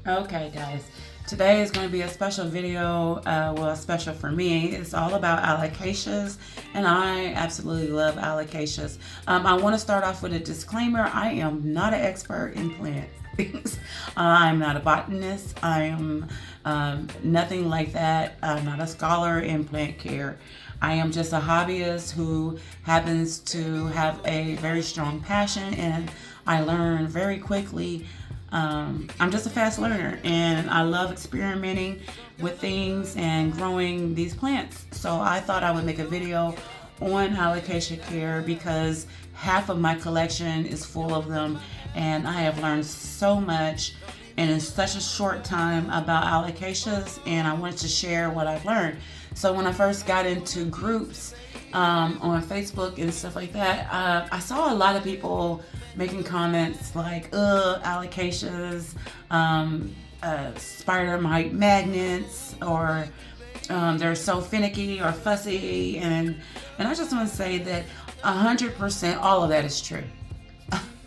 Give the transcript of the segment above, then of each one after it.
Okay, guys. Today is going to be a special video. Well, special for me. It's all about alocasias, and I absolutely love alocasias. I want to start off with a disclaimer. I am not an expert in plants. I'm not a botanist. I am nothing like that. I'm not a scholar in plant care. I am just a hobbyist who happens to have a very strong passion, and I learn very quickly. I'm just a fast learner, and I love experimenting with things and growing these plants. So I thought I would make a video on alocasia care because half of my collection is full of them, and I have learned so much in such a short time about alocasias, and I wanted to share what I've learned. So when I first got into groups on Facebook and stuff like that, I saw a lot of people making comments like, alocasias, spider mite magnets, or they're so finicky or fussy. And I just want to say that 100% all of that is true.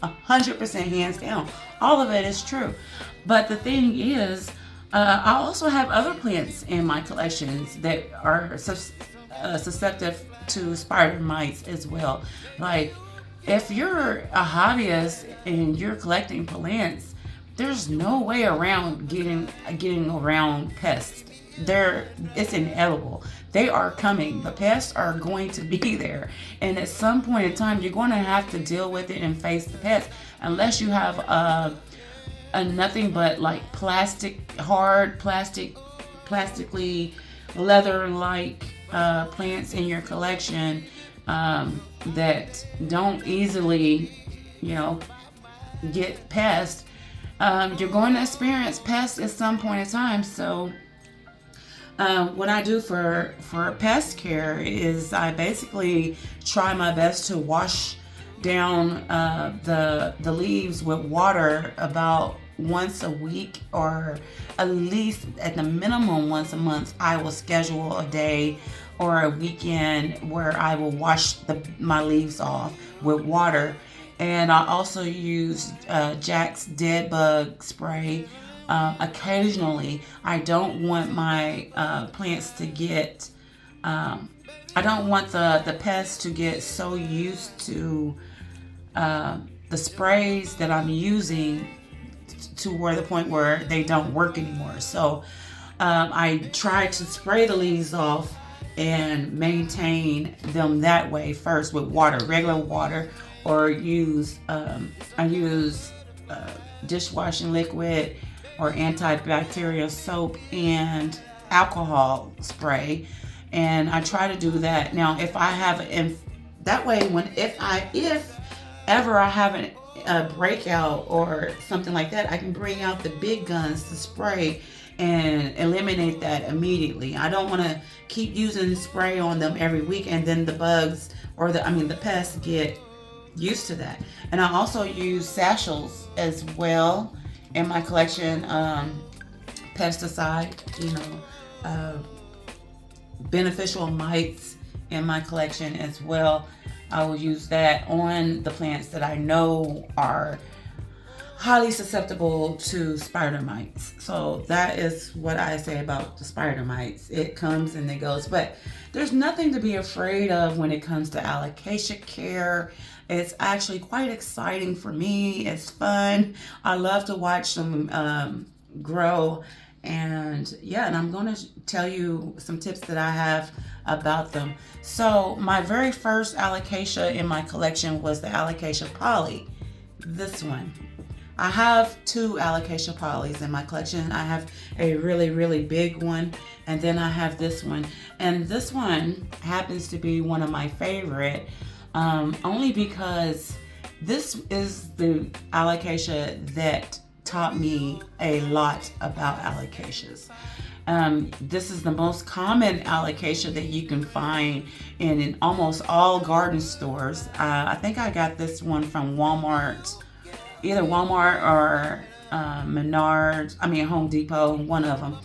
100% hands down. All of it is true. But the thing is, I also have other plants in my collections that are susceptible to spider mites as well. Like, if you're a hobbyist and you're collecting plants, there's no way around getting around pests. It's inevitable. They are coming. The pests are going to be there, and at some point in time, you're going to have to deal with it and face the pests, unless you have a nothing but like plastically leather-like plants in your collection that don't easily, get pests. You're going to experience pests at some point in time. So what I do for pest care is I basically try my best to wash down the leaves with water about once a week, or at least at the minimum once a month. I will schedule a day or a weekend where I will wash my leaves off with water. And I also use Jack's dead bug spray occasionally. I don't want my plants to get I don't want the pests to get so used to the sprays that I'm using to where the point where they don't work anymore. So I try to spray the leaves off and maintain them that way first with water, regular water, or I use dishwashing liquid or antibacterial soap and alcohol spray, and I try to do that. Now, if ever I have a breakout or something like that, I can bring out the big guns to spray and eliminate that immediately. I don't want to keep using spray on them every week, and then the bugs or the pests get used to that. And I also use satchels as well in my collection, pesticide, beneficial mites in my collection as well. I will use that on the plants that I know are highly susceptible to spider mites. So that is what I say about the spider mites. It comes and it goes, but there's nothing to be afraid of when it comes to alocasia care. It's actually quite exciting for me. It's fun. I love to watch them grow. And I'm going to tell you some tips that I have about them. So my very first alocasia in my collection was the Alocasia poly, this one. I have two Alocasia polys in my collection. I have a really, really big one, and then I have this one. And this one happens to be one of my favorite, only because this is the Alocasia that taught me a lot about alocasias. This is the most common alocasia that you can find in almost all garden stores. I think I got this one from Walmart, either Walmart or Home Depot, one of them.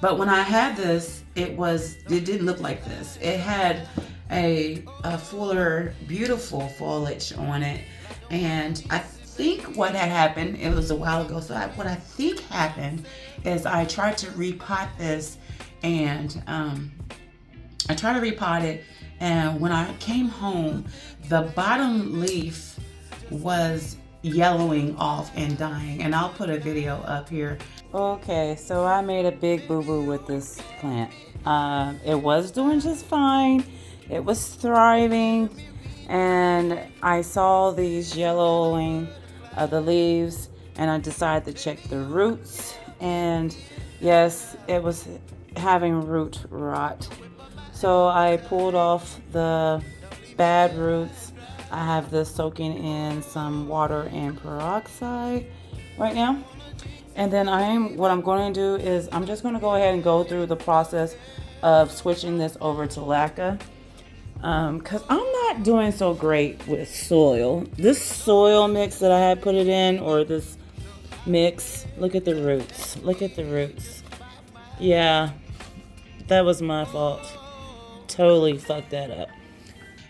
But when I had this, it didn't look like this. It had a fuller, beautiful foliage on it, and I think what had happened, it was a while ago, so what I think happened is I tried to repot this, and I tried to repot it, and when I came home, the bottom leaf was yellowing off and dying, and I'll put a video up here. Okay, so I made a big boo-boo with this plant. It was doing just fine. It was thriving, and I saw these yellowing of the leaves, and I decided to check the roots, and yes, it was having root rot. So I pulled off the bad roots. I have this soaking in some water and peroxide right now. And then what I'm going to do is I'm just going to go ahead and go through the process of switching this over to Laca. Because I'm not doing so great with soil. This soil mix that I had put it in, or this mix, look at the roots. Look at the roots. Yeah, that was my fault. Totally fucked that up.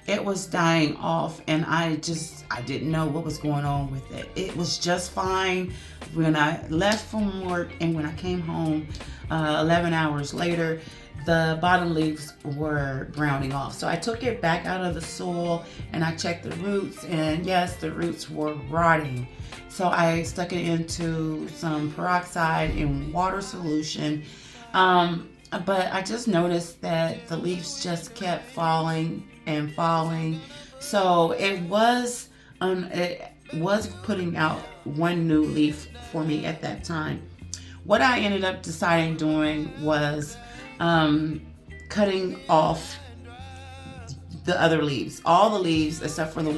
It was dying off, and I didn't know what was going on with it. It was just fine when I left from work, and when I came home 11 hours later, the bottom leaves were browning off. So I took it back out of the soil, and I checked the roots, and yes, the roots were rotting. So I stuck it into some peroxide and water solution. But I just noticed that the leaves just kept falling and falling. So it was putting out one new leaf for me at that time. What I ended up deciding doing was cutting off the other leaves, all the leaves except for the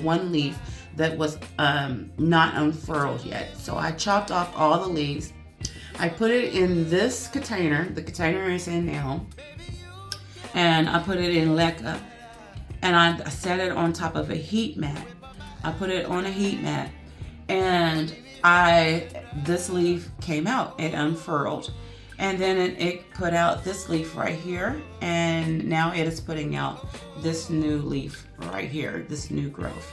one leaf that was not unfurled yet. So I chopped off all the leaves. I put it in this container. The container is in now. And I put it in Leca. And I set it on top of a heat mat. I put it on a heat mat. And this leaf came out. It unfurled. And then it put out this leaf right here. And now it is putting out this new leaf right here. This new growth.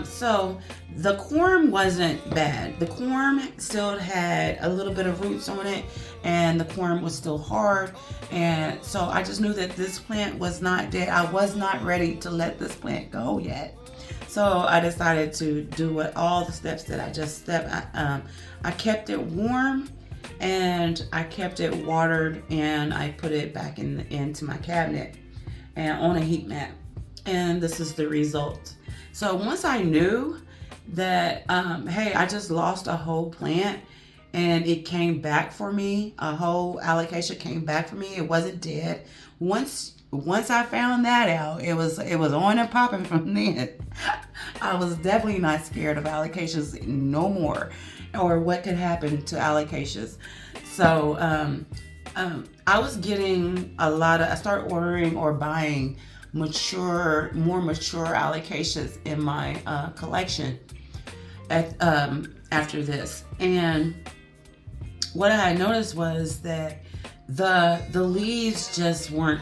So the corm wasn't bad. The corm still had a little bit of roots on it, and the corm was still hard. And so I just knew that this plant was not dead. I was not ready to let this plant go yet. So I decided to do all the steps that I just stepped. I kept it warm, and I kept it watered, and I put it back into my cabinet and on a heat mat. And this is the result. So once I knew that, hey, I just lost a whole plant and it came back for me, a whole alocasia came back for me. It wasn't dead. Once I found that out, it was on and popping from then. I was definitely not scared of alocasias no more, or what could happen to alocasias. So I was getting I started ordering or buying more mature alocasias in my collection after this. And what I noticed was that the leaves just weren't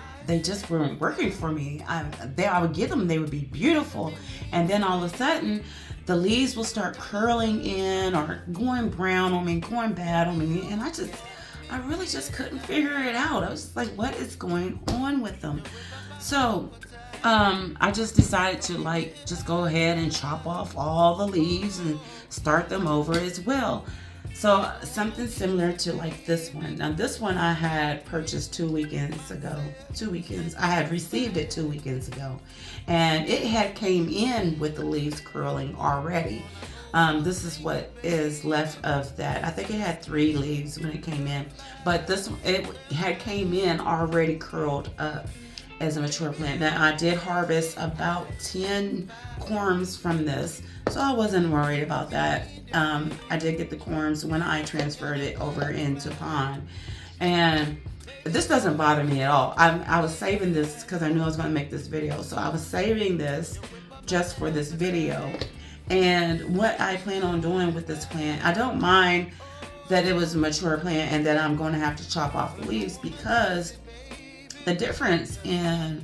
working for me. I would get them, they would be beautiful, and then all of a sudden the leaves will start curling in or going brown on me, going bad on me, and I really just couldn't figure it out. I was just like, what is going on with them? So I just decided to just go ahead and chop off all the leaves and start them over as well. So something similar to like this one. Now this one I had purchased 2 weekends ago. 2 weekends. I had received it 2 weekends ago. And it had came in with the leaves curling already. This is what is left of that. I think it had 3 leaves when it came in. But this one, it had came in already curled up as a mature plant. Now I did harvest about 10 corms from this, so I wasn't worried about that. I did get the corms when I transferred it over into pond, and this doesn't bother me at all. I was saving this because I knew I was going to make this video, so I was saving this just for this video. And what I plan on doing with this plant, I don't mind that it was a mature plant and that I'm going to have to chop off the leaves, because the difference in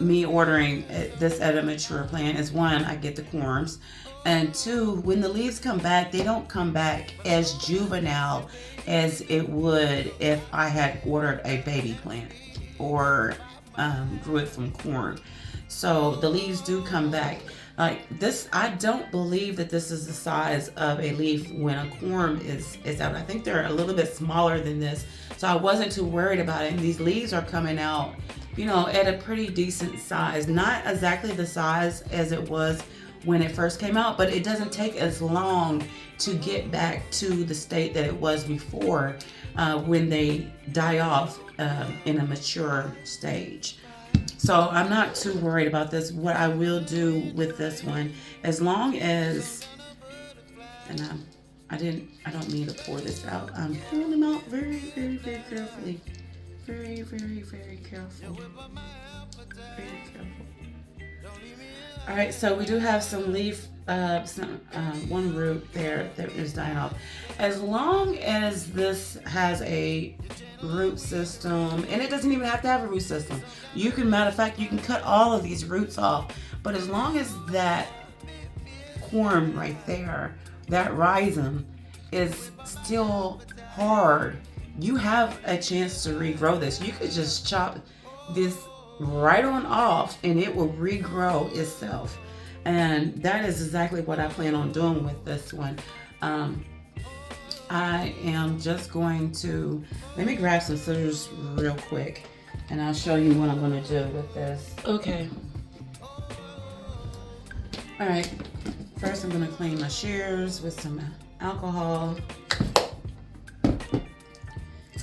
me ordering this at a mature plant is, one, I get the corms, and two, when the leaves come back, they don't come back as juvenile as it would if I had ordered a baby plant or grew it from corn. So the leaves do come back. Like this, I don't believe that this is the size of a leaf when a corm is out. I think they're a little bit smaller than this. So I wasn't too worried about it. And these leaves are coming out, you know, at a pretty decent size. Not exactly the size as it was when it first came out, but it doesn't take as long to get back to the state that it was before when they die off in a mature stage. So I'm not too worried about this. What I will do with this one, as long as, and I don't mean to pour this out. I'm pouring them out very, very, very carefully. Very, very, very careful. Very careful. All right, so we do have some leaf, one root there that is dying off. As long as this has a root system, and it doesn't even have to have a root system. You can, matter of fact, you can cut all of these roots off. But as long as that corm right there, that rhizome, is still hard, you have a chance to regrow this. You could just chop this right on off and it will regrow itself. And that is exactly what I plan on doing with this one. I am just going to, let me grab some scissors real quick and I'll show you what I'm going to do with this. Okay. All right. First I'm going to clean my shears with some alcohol,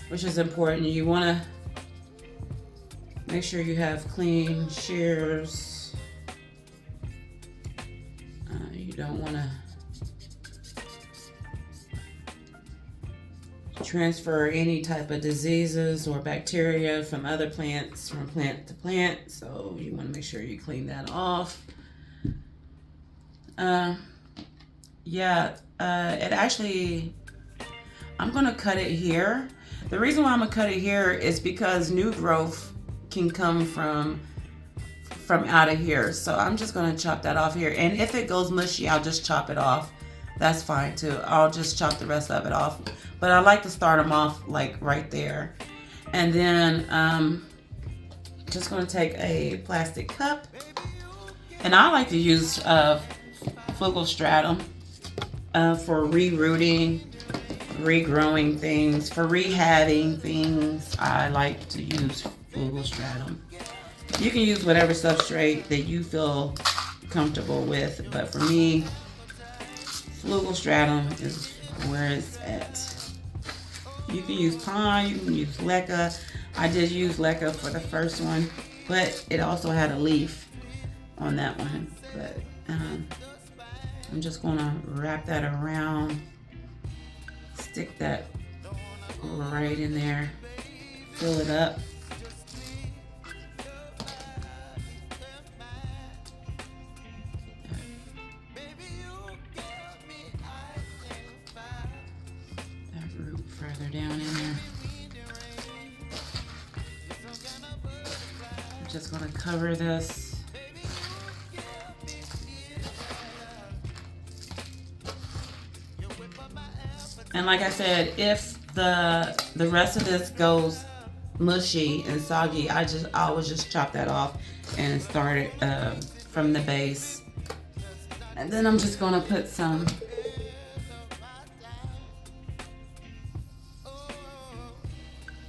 which is important. You want to make sure you have clean shears. You don't want to transfer any type of diseases or bacteria from other plants, from plant to plant. So you want to make sure you clean that off. It actually, I'm going to cut it here. The reason why I'm going to cut it here is because new growth can come from out of here. So I'm just going to chop that off here. And if it goes mushy, I'll just chop it off. That's fine too. I'll just chop the rest of it off. But I like to start them off like right there. And then just going to take a plastic cup. And I like to use Flugelstratum for rerooting, regrowing things, for rehabbing things. I like to use Flugelstratum. You can use whatever substrate that you feel comfortable with, but for me, Flugelstratum is where it's at. You can use pine, you can use leca. I did use leca for the first one, but it also had a leaf on that one. But I'm just gonna wrap that around, stick that right in there, fill it up. Further down in there. I'm just going to cover this. And like I said, if the rest of this goes mushy and soggy, I would just chop that off and start it from the base. And then I'm just going to put some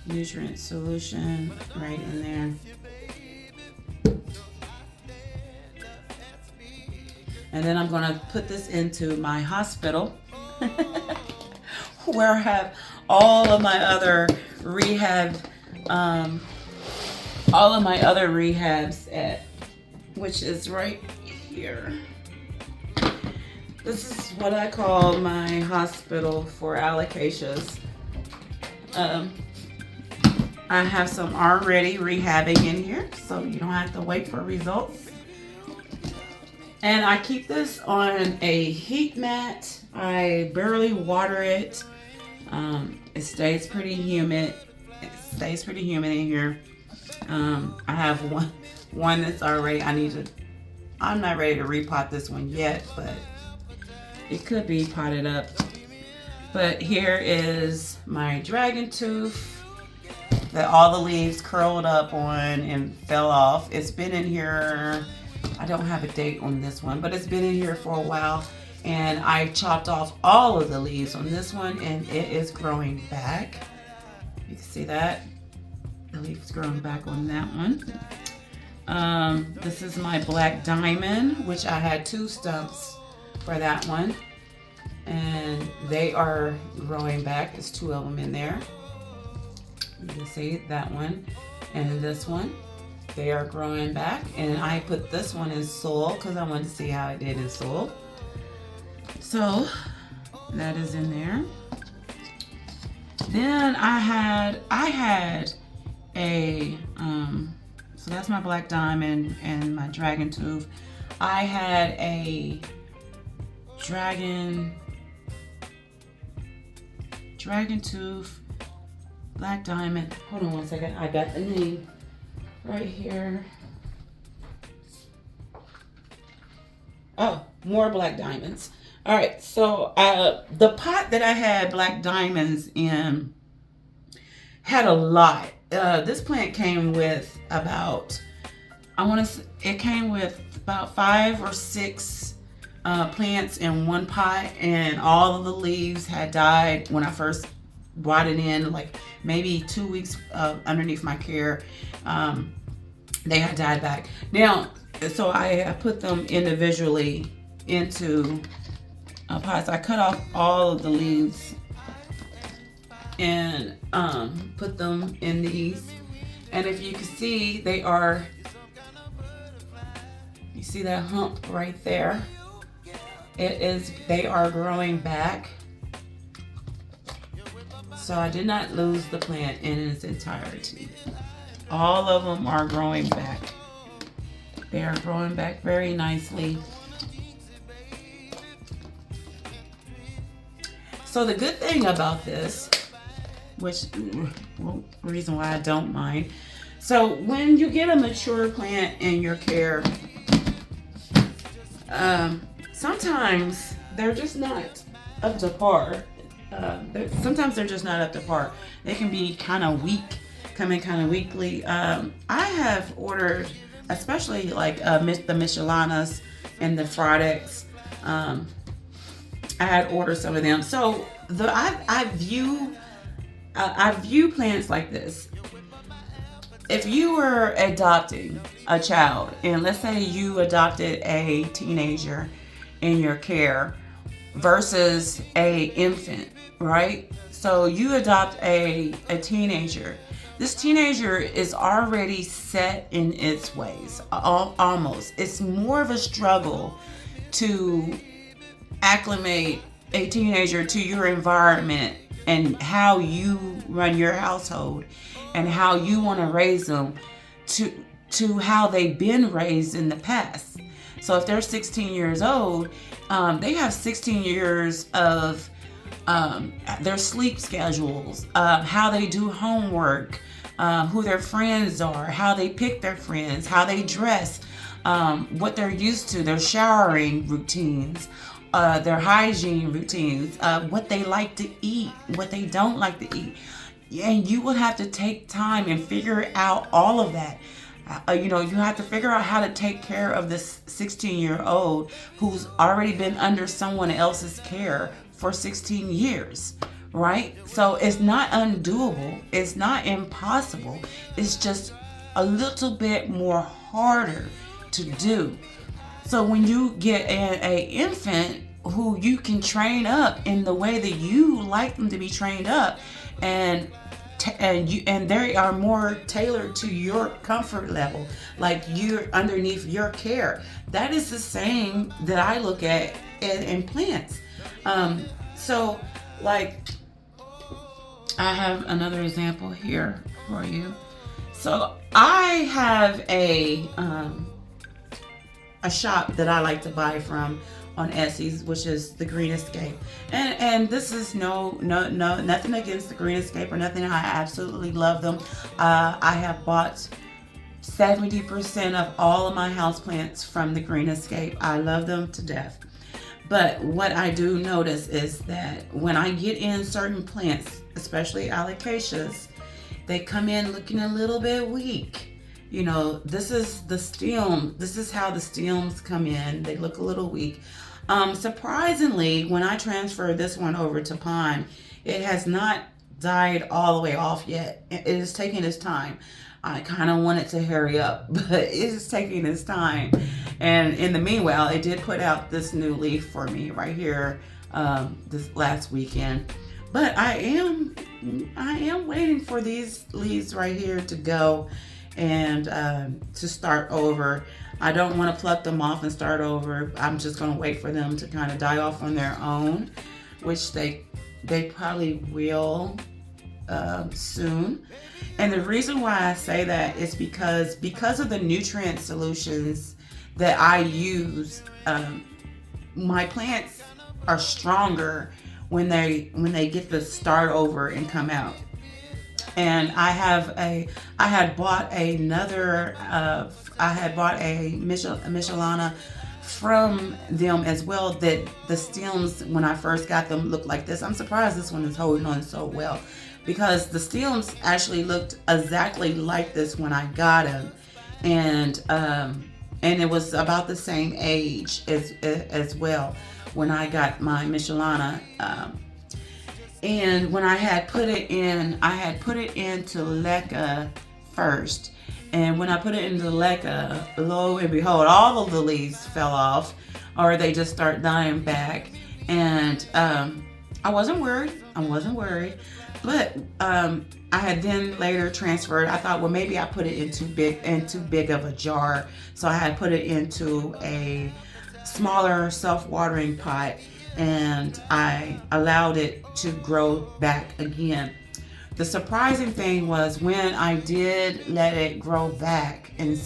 nutrient solution right in there. And then I'm going to put this into my hospital where I have all of my other rehabs at, which is right here. This is what I call my hospital for Alocasias. I have some already rehabbing in here, so you don't have to wait for results. And I keep this on a heat mat. I barely water it. It stays pretty humid. In here. I have one that's already, I'm not ready to repot this one yet, but it could be potted up. But here is my dragon tooth that all the leaves curled up on and fell off. It's been in here, I don't have a date on this one, but it's been in here for a while. And I chopped off all of the leaves on this one, and it is growing back. You can see that. The leaf's growing back on that one. This is my black diamond, which I had 2 stumps for that one. And they are growing back. There's 2 of them in there. You can see that one and this one. They are growing back. And I put this one in soil because I wanted to see how it did in soil. So that is in there. Then I had a, so that's my black diamond and my dragon tooth. I had a dragon tooth, black diamond. Hold on one second. I got the name right here. Oh, more black diamonds. All right, so the pot that I had black diamonds in had a lot. This plant came with about, it came with about 5 or 6 plants in one pot, and all of the leaves had died when I first brought it in, like maybe 2 weeks underneath my care. They had died back. Now, so I put them individually into pots. I cut off all of the leaves and put them in these. And if you can see, they are, you see that hump right there? They are growing back. So I did not lose the plant in its entirety. All of them are growing back. They are growing back very nicely. So the good thing about this, which, well, reason why I don't mind. So when you get a mature plant in your care, sometimes they're just not up to par. Sometimes they're just not up to par. They can be kind of weak, come in kind of weakly. I have ordered, especially like the Michelanas and the Fraudex. I had ordered some of them. So I view plants like this. If you were adopting a child, and let's say you adopted a teenager in your care versus a infant, right? So you adopt a teenager. This teenager is already set in its ways, almost. It's more of a struggle to acclimate a teenager to your environment and how you run your household and how you want to raise them to how they've been raised in the past. So if they're 16 years old, they have 16 years of their sleep schedules, how they do homework, who their friends are, how they pick their friends, how they dress, what they're used to, their showering routines, their hygiene routines, what they like to eat, what they don't like to eat. And you will have to take time and figure out all of that. You have to figure out how to take care of this 16-year-old who's already been under someone else's care for 16 years, right? So it's not undoable. It's not impossible. It's just a little bit more harder to do. So when you get an infant who you can train up in the way that you like them to be trained up, and they are more tailored to your comfort level, like you're underneath your care. That is the same that I look at in plants. So like I have another example here for you. So I have a shop that I like to buy from on Etsy, which is the Green Escape, and this is no nothing against the Green Escape or nothing. I absolutely love them. I have bought 70% of all of my houseplants from the Green Escape. I love them to death. But what I do notice is that when I get in certain plants, especially Alocasias, they come in looking a little bit weak. You know, this is the stem. This is how the stems come in. They look a little weak. Surprisingly, when I transfer this one over to pine, it has not died all the way off yet. It is taking its time. I kind of want it to hurry up, but it is taking its time. And in the meanwhile, it did put out this new leaf for me right here this last weekend. But I am waiting for these leaves right here to go and to start over. I don't want to pluck them off and start over. I'm just going to wait for them to kind of die off on their own, which they probably will soon. And the reason why I say that is because of the nutrient solutions that I use, my plants are stronger when they get to start over and come out. And I had bought a Michelana from them as well, that the stems when I first got them looked like this. I'm surprised this one is holding on so well, because the stems actually looked exactly like this when I got them, and it was about the same age as well when I got my Michelana. And when I had put it into Leca first. And when I put it into Leca, lo and behold, all of the leaves fell off, or they just start dying back. And I wasn't worried. But I had then later transferred. I thought, well, maybe I put it in too big of a jar. So I had put it into a smaller self-watering pot, and I allowed it to grow back again. The surprising thing was when I did let it grow back and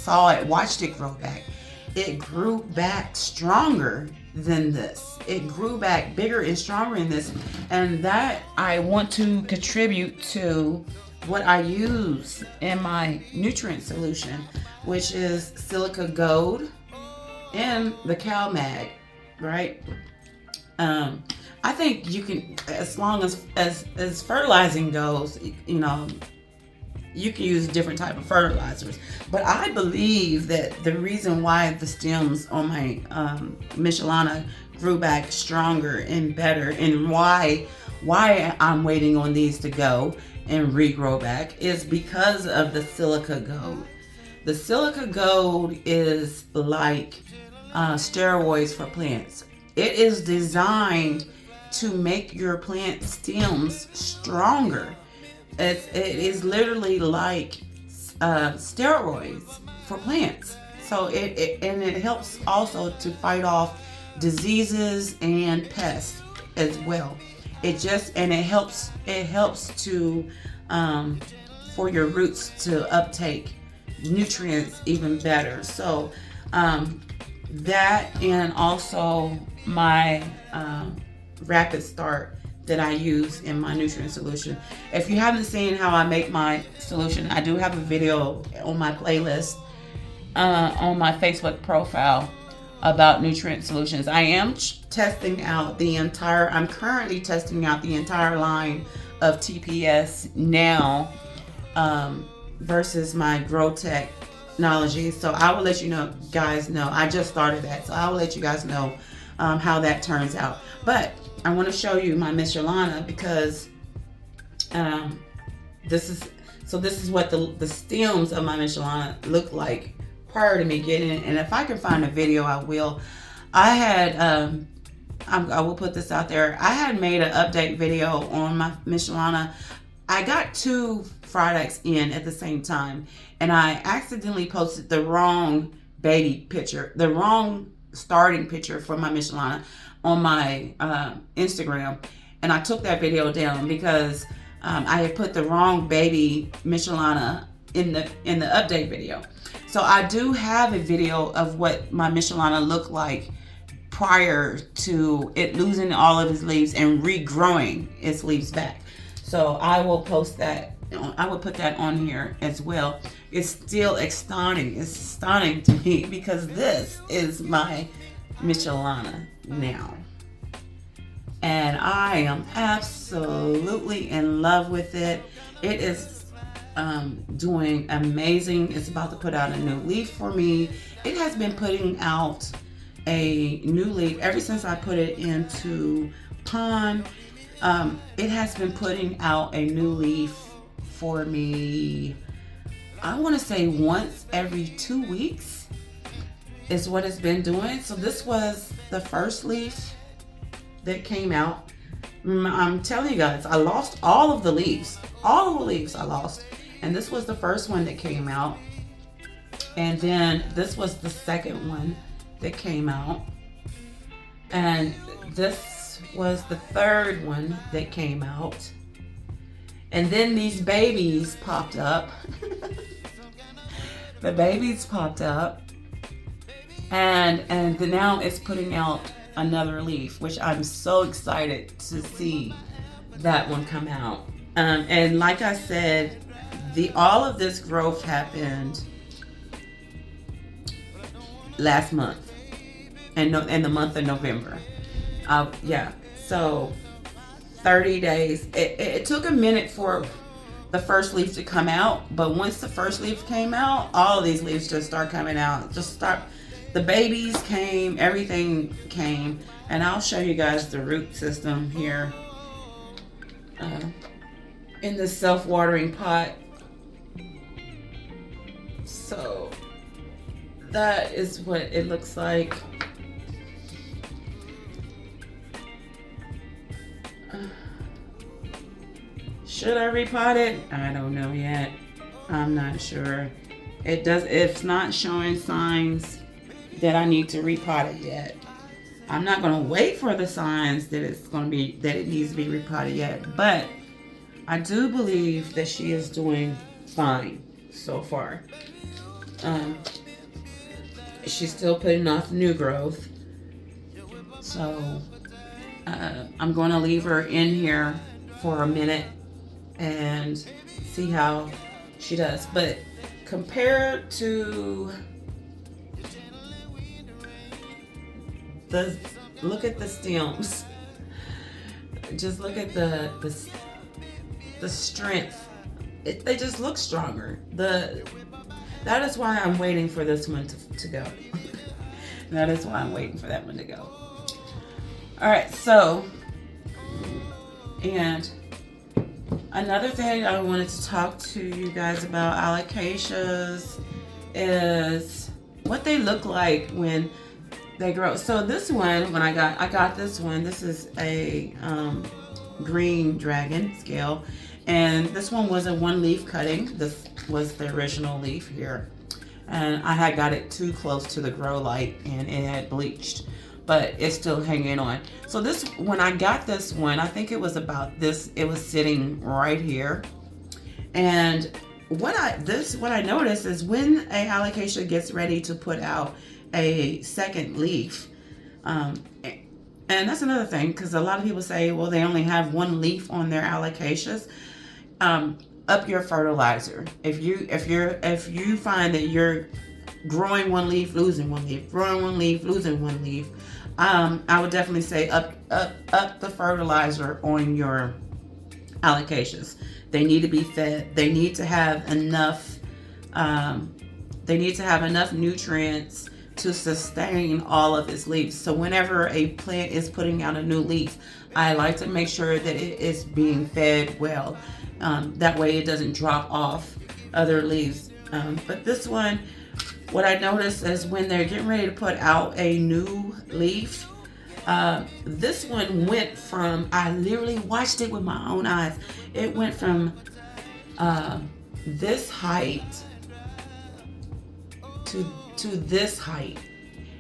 watched it grow back, it grew back stronger than this. It grew back bigger and stronger than this. And that I want to contribute to what I use in my nutrient solution, which is silica gold and the cow mag, right? I think you can, as long as fertilizing goes, you know, you can use different type of fertilizers. But I believe that the reason why the stems on my Michelana grew back stronger and better, and why I'm waiting on these to go and regrow back, is because of the silica gold. The silica gold is like steroids for plants. It is designed to make your plant stems stronger. It is literally like steroids for plants. So it helps also to fight off diseases and pests as well. It helps to for your roots to uptake nutrients even better. So that, and also my rapid start that I use in my nutrient solution. If you haven't seen how I make my solution, I do have a video on my playlist on my Facebook profile about nutrient solutions. I am I'm currently testing out the entire line of TPS now versus my Grow Technology. So I will let you guys know. I just started that, so I will let you guys know how that turns out. But I want to show you my Michelana, because this is what the stems of my Michelana look like prior to me getting it. And if I can find a video, I will. I will put this out there. I had made an update video on my Michelana. I got 2 products in at the same time, and I accidentally posted the wrong baby picture, the wrong starting picture for my Michelana on my Instagram, and I took that video down because I had put the wrong baby Michelana in the update video. So I do have a video of what my Michelana looked like prior to it losing all of its leaves and regrowing its leaves back. So I will post that. I will put that on here as well. it's still astounding. It's stunning to me because this is my Michelana now. And I am absolutely in love with it. It is doing amazing. It's about to put out a new leaf for me. It has been putting out a new leaf ever since I put it into pond. It has been putting out a new leaf for me, I want to say once every 2 weeks is what it's been doing. So this was the first leaf that came out. I'm telling you guys, I lost all of the leaves. All of the leaves I lost. And this was the first one that came out. And then this was the second one that came out. And this was the third one that came out. And then these babies popped up. The babies popped up. And now it's putting out another leaf, which I'm so excited to see that one come out. And like I said, all of this growth happened last month, in the month of November. Yeah, so 30 days. It took a minute for the first leaf to come out, but once the first leaf came out, all of these leaves just start coming out. The babies came, everything came, and I'll show you guys the root system here in the self-watering pot. So that is what it looks like. Should I repot it? I don't know yet. I'm not sure. It's not showing signs that I need to repot it yet. I'm not going to wait for the signs that it needs to be repotted yet, but I do believe that she is doing fine so far. She's still putting off new growth, so I'm going to leave her in here for a minute and see how she does. But compared to look at the stems, just look at the strength. They just look stronger. That is why I'm waiting for this one to go. That is why I'm waiting for that one to go. All right, so, and another thing I wanted to talk to you guys about Alocasias is what they look like when they grow. So this one, when I got this one, this is a green dragon scale, and this one was a one leaf cutting. This was the original leaf here, and I had got it too close to the grow light and it had bleached, but it's still hanging on. So when I got this one, I think it was about this, it was sitting right here. And what I noticed is when a alocasia gets ready to put out a second leaf, and that's another thing, because a lot of people say, well, they only have one leaf on their alocasias. Up your fertilizer. If you find that you're growing one leaf, losing one leaf, growing one leaf, losing one leaf, I would definitely say up the fertilizer on your alocasias. They need to be fed. They need to have enough. They need to have enough nutrients to sustain all of its leaves. So whenever a plant is putting out a new leaf, I like to make sure that it is being fed well. That way it doesn't drop off other leaves. But this one, what I noticed is when they're getting ready to put out a new leaf, this one went from, I literally watched it with my own eyes. It went from this height to this height,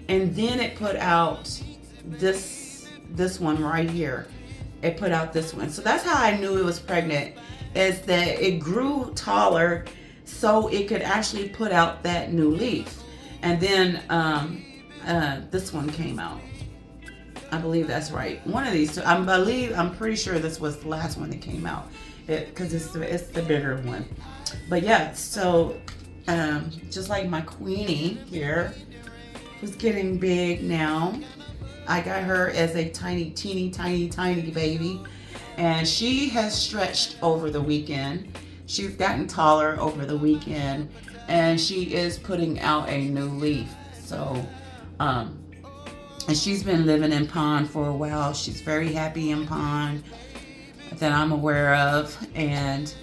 and then it put out this one right here. It put out this one. So that's how I knew it was pregnant, is that it grew taller so it could actually put out that new leaf. And then this one came out. I believe that's right. One of these two. I'm pretty sure this was the last one that came out, because it's the bigger one. But yeah, so Just like my Queenie here, who's getting big now. I got her as a tiny, teeny, tiny baby, and she has stretched over the weekend. She's gotten taller over the weekend, and she is putting out a new leaf. So, and she's been living in Pond for a while. She's very happy in Pond that I'm aware of, and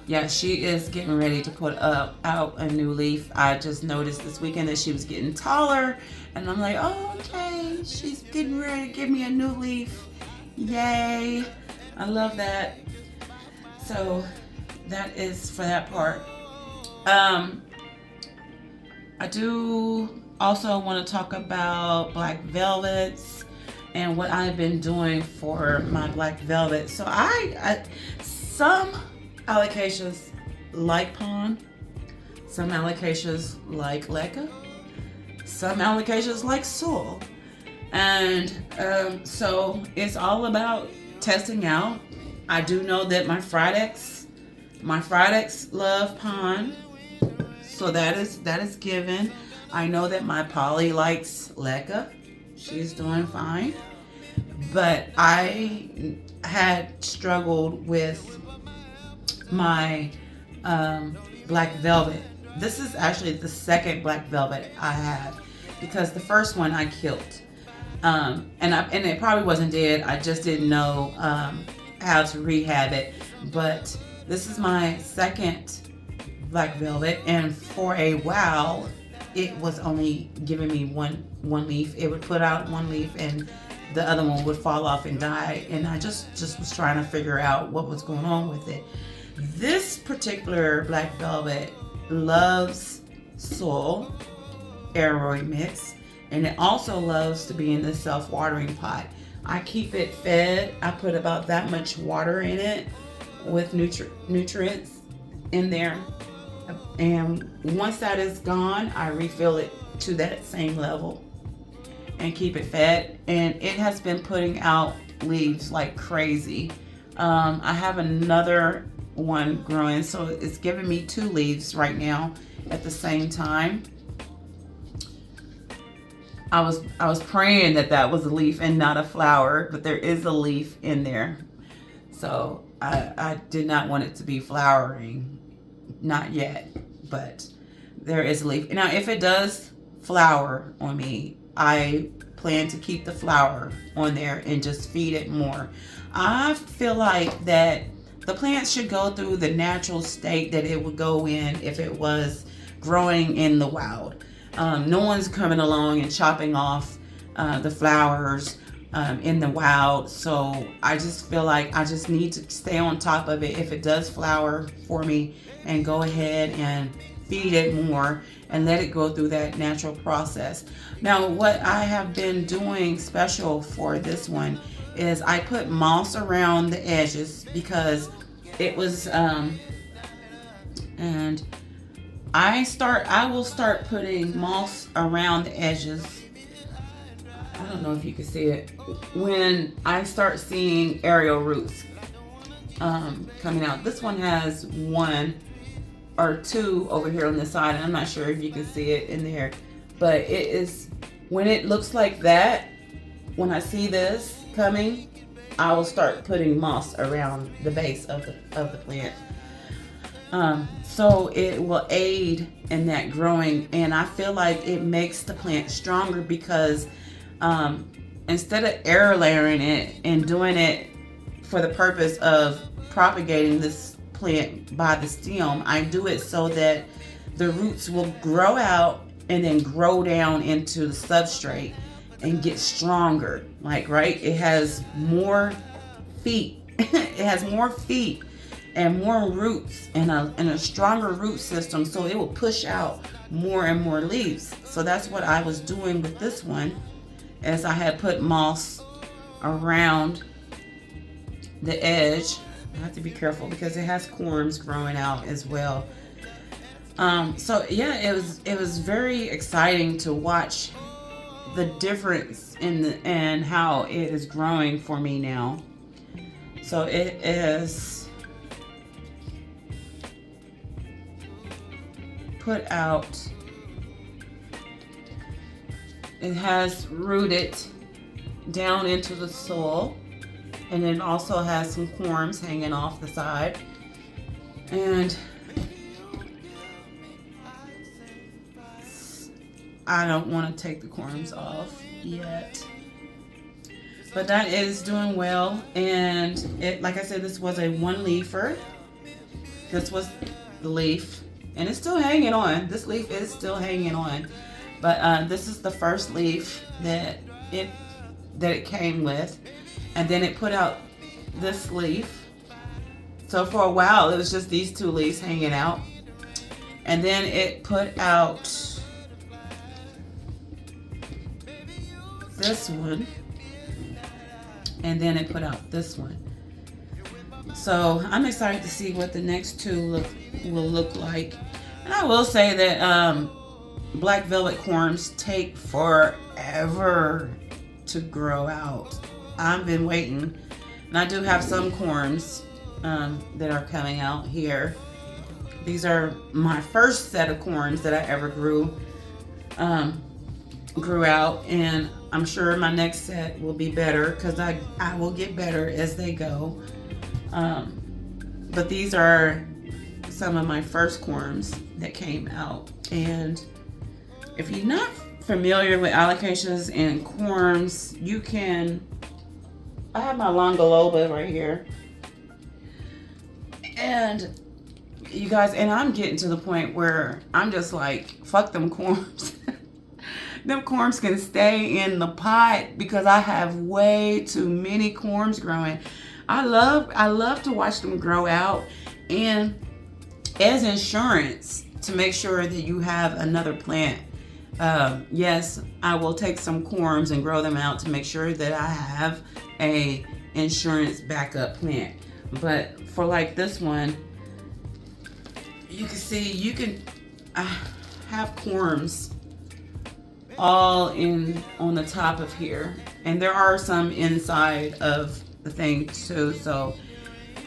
yeah, she is getting ready to put out a new leaf. I just noticed this weekend that she was getting taller, and I'm like, oh, okay, she's getting ready to give me a new leaf. Yay! I love that. So that is for that part. I do also want to talk about black velvets and what I've been doing for my black velvet. So some Alocasias like Pond, some Alocasias like Leca, some Alocasias like Soul, and so it's all about testing out. I do know that my Fridex love Pond, so that is given. I know that my Polly likes Leca. She's doing fine. But I had struggled with my black velvet. This is actually the second black velvet I have, because the first one I killed. And it probably wasn't dead. I just didn't know how to rehab it. But this is my second black velvet, and for a while it was only giving me one leaf. It would put out one leaf and the other one would fall off and die, and I just was trying to figure out what was going on with it. This particular black velvet loves soil, aeroid mix, and it also loves to be in the self-watering pot. I keep it fed. I put about that much water in it with nutrients in there. And once that is gone, I refill it to that same level and keep it fed. And it has been putting out leaves like crazy. I have another one growing, so it's giving me 2 leaves right now at the same time. I was praying that was a leaf and not a flower, but there is a leaf in there. So I did not want it to be flowering, not yet, but there is a leaf. Now, if it does flower on me, I plan to keep the flower on there and just feed it more. I feel like that the plant should go through the natural state that it would go in if it was growing in the wild. No one's coming along and chopping off the flowers in the wild. So I just feel like I just need to stay on top of it if it does flower for me, and go ahead and feed it more and let it go through that natural process. Now, what I have been doing special for this one is I put moss around the edges, because it was and I will start putting moss around the edges. I don't know if you can see it. When I start seeing aerial roots coming out. This one has 1 or 2 over here on the side, and I'm not sure if you can see it in there. But it is, when it looks like that, when I see this coming, I will start putting moss around the base of the plant. So it will aid in that growing, and I feel like it makes the plant stronger, because instead of air layering it and doing it for the purpose of propagating this plant by the stem, I do it so that the roots will grow out and then grow down into the substrate and get stronger. Like, right, it has more feet. It has more feet and more roots and a stronger root system, so it will push out more and more leaves. So that's what I was doing with this one, as I had put moss around the edge. I have to be careful because it has corms growing out as well. So yeah, it was very exciting to watch the difference in how it is growing for me now. So it is put out, it has rooted down into the soil, and it also has some corms hanging off the side. And I don't want to take the corms off yet, but that is doing well. And it, like I said, this was a one leafer. This was the leaf, and it's still hanging on. This leaf is still hanging on, but this is the first leaf that it came with, and then it put out this leaf. So for a while it was just these two leaves hanging out, and then it put out this one, and then it put out this one. So I'm excited to see what the next two will look like. And I will say that black velvet corms take forever to grow out. I've been waiting, and I do have some corms that are coming out here. These are my first set of corms that I ever grew out, and I'm sure my next set will be better, because I will get better as they go. But these are some of my first corms that came out. And if you're not familiar with alocasias and corms, you can, I have my longoloba right here, and you guys, and I'm getting to the point where I'm just like, fuck them corms. Them corms can stay in the pot because I have way too many corms growing. I love to watch them grow out, and as insurance to make sure that you have another plant. Yes, I will take some corms and grow them out to make sure that I have a insurance backup plant. But for like this one, you can see I have corms all on the top of here, and there are some inside of the thing too, so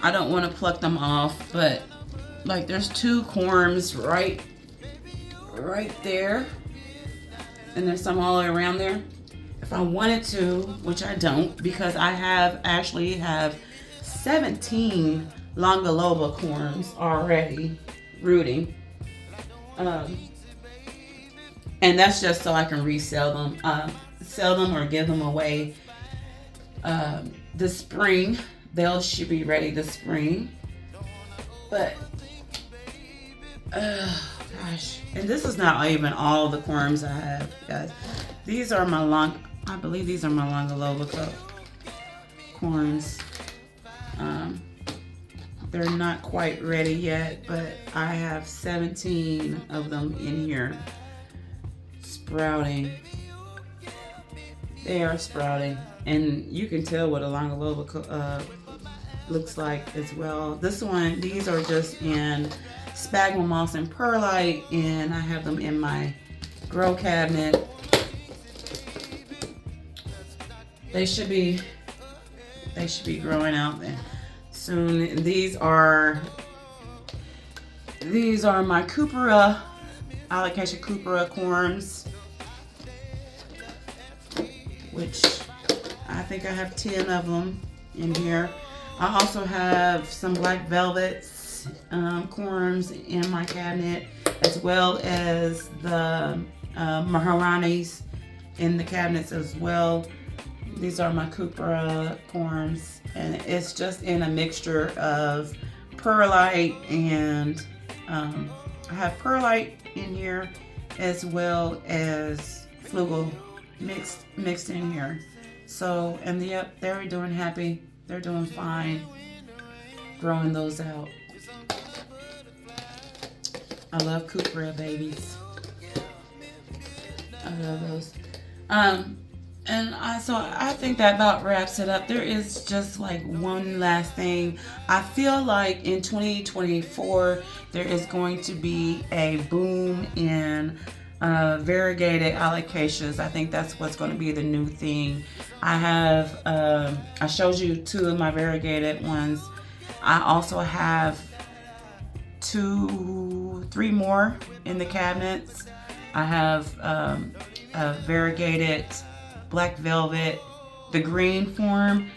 I don't want to pluck them off. But like, there's two corms right there, and there's some all the way around there. If I wanted to, which I don't, because I actually have 17 longoloba corms already rooting, and that's just so I can resell them, sell them or give them away this spring. They should be ready this spring. But gosh, and this is not even all the corms I have, guys. These are I believe these are my longoloba corms. They're not quite ready yet, but I have 17 of them in here sprouting. They are sprouting, and you can tell what a longoloba looks like as well. These are just in sphagnum moss and perlite, and I have them in my grow cabinet. They should be growing out there soon. These are my Cupera, Alocasia Cupera corms, which I think I have 10 of them in here. I also have some black velvets corms in my cabinet, as well as the maharanis in the cabinets as well. These are my Cupera corms, and it's just in a mixture of perlite and I have perlite in here, as well as flugel mixed in here. So, and yep, they're doing happy. They're doing fine growing those out. I love Cupera babies. I love those. So I think that about wraps it up. There is just like one last thing. I feel like in 2024 there is going to be a boom in variegated alocasias. I think that's what's going to be the new thing. I showed you two of my variegated ones. I also have three more in the cabinets. I have a variegated black velvet, the green form.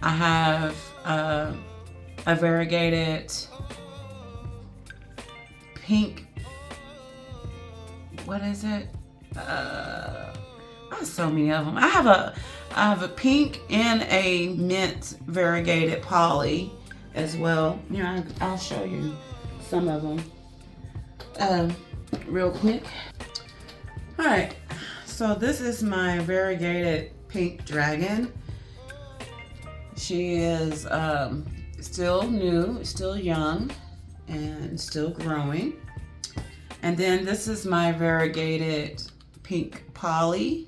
I have a variegated pink. What is it? I have so many of them. I have a pink and a mint variegated poly as well. You know, I'll show you some of them real quick. All right, so this is my variegated pink dragon. She is still new, still young, and still growing. And then this is my variegated pink poly.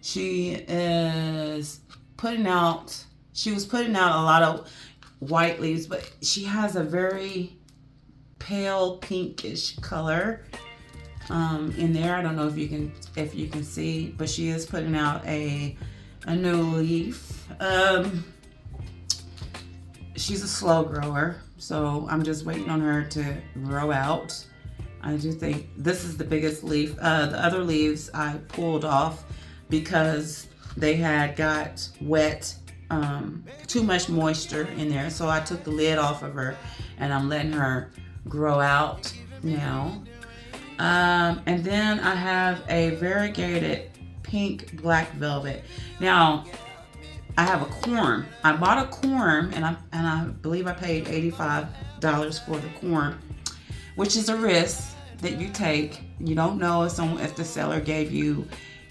She was putting out a lot of white leaves, but she has a very pale pinkish color in there. I don't know if you can see, but she is putting out a new leaf. She's a slow grower, so I'm just waiting on her to grow out. I do think this is the biggest leaf. The other leaves I pulled off because they had got wet, too much moisture in there. So I took the lid off of her and I'm letting her grow out now. And then I have a variegated pink black velvet. Now, I have a corm. I bought a corm and I believe I paid $85 for the corm, which is a risk that you take. You don't know if the seller gave you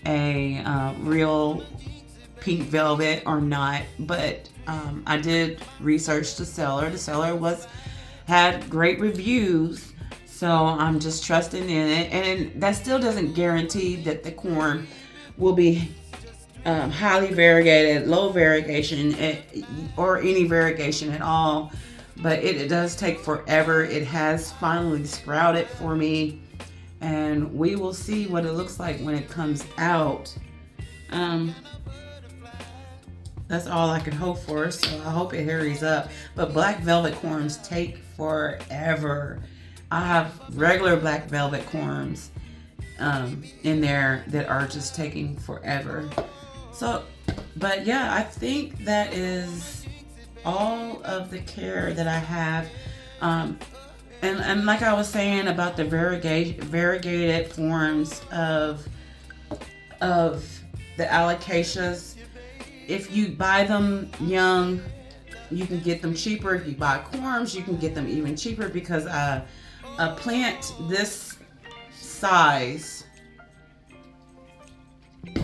a real pink velvet or not, but I did research the seller. The seller had great reviews, so I'm just trusting in it. And that still doesn't guarantee that the corm will be highly variegated, low variegation, or any variegation at all. But it does take forever. It has finally sprouted for me, and we will see what it looks like when it comes out. That's all I can hope for, so I hope it hurries up. But black velvet corms take forever. I have regular black velvet corms in there that are just taking forever. So, but yeah, I think that is all of the care that I have. And like I was saying about the variegated forms of the Alocasias, if you buy them young, you can get them cheaper. If you buy corms, you can get them even cheaper, because a plant this size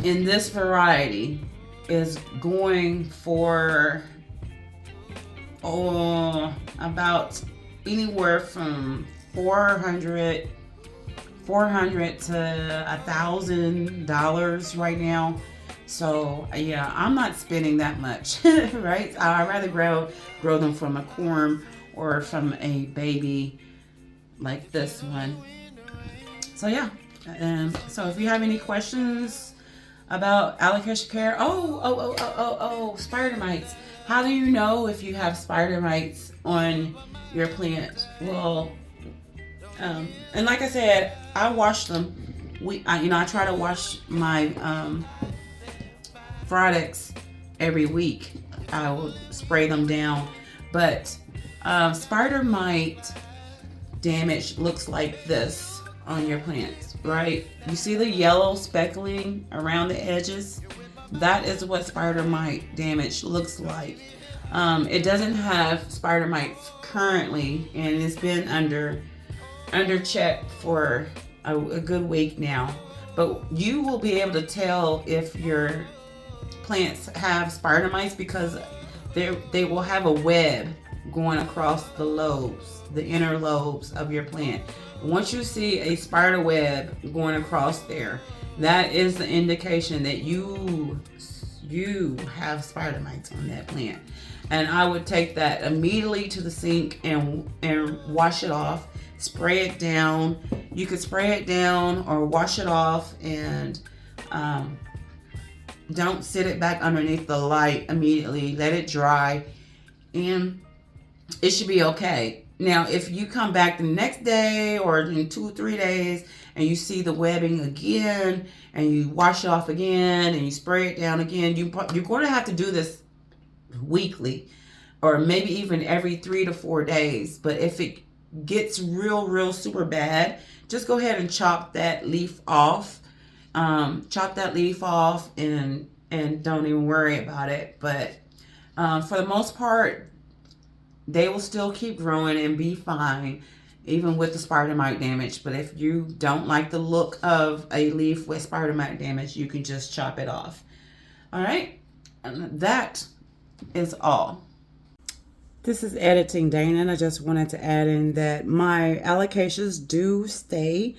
in this variety is going for about anywhere from $400 to $1,000 right now. So yeah, I'm not spending that much, right? I'd rather grow them from a corm or from a baby like this one. So yeah, so if you have any questions about alocasia care, spider mites. How do you know if you have spider mites on your plant? Well, and like I said, I wash them. I try to wash my products every week. I will spray them down, but spider mite damage looks like this on your plants, right? You see the yellow speckling around the edges? That is what spider mite damage looks like. It doesn't have spider mites currently, and it's been under check for a good week now. But you will be able to tell if your plants have spider mites because they will have a web going across the lobes, the inner lobes of your plant. Once you see a spider web going across there, that is the indication that you have spider mites on that plant. And I would take that immediately to the sink and wash it off, spray it down. You could spray it down or wash it off, and don't sit it back underneath the light immediately. Let it dry, and it should be okay. Now, if you come back the next day or in 2 or 3 days and you see the webbing again and you wash it off again and you spray it down again, you're going to have to do this weekly or maybe even every 3 to 4 days. But if it gets real super bad, just go ahead and chop that leaf off. Chop that leaf off and don't even worry about it. But for the most part, they will still keep growing and be fine, even with the spider mite damage. But if you don't like the look of a leaf with spider mite damage, you can just chop it off. All right, and that is all. This is Editing Dana, and I just wanted to add in that my alocasias do stay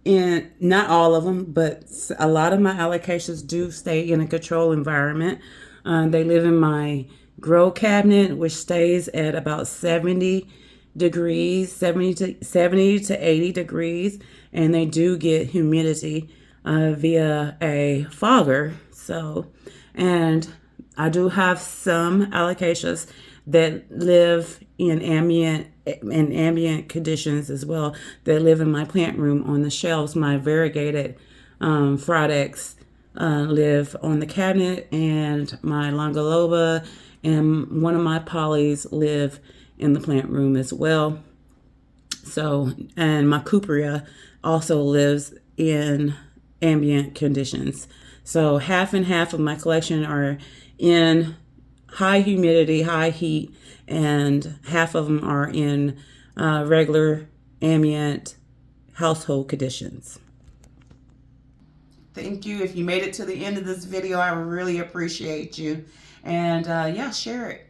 in, not all of them, but a lot of my alocasias do stay in a controlled environment. They live in my grow cabinet, which stays at about 70 degrees, 70 to 80 degrees, and they do get humidity via a fogger. So, and I do have some alocasias that live in ambient conditions as well, that live in my plant room on the shelves. My variegated Fraudex live on the cabinet, and my Longoloba and one of my polys live in the plant room as well. So, and my Cupria also lives in ambient conditions. So half and half of my collection are in high humidity, high heat, and half of them are in regular ambient household conditions. Thank you. If you made it to the end of this video, I really appreciate you. And yeah, share it.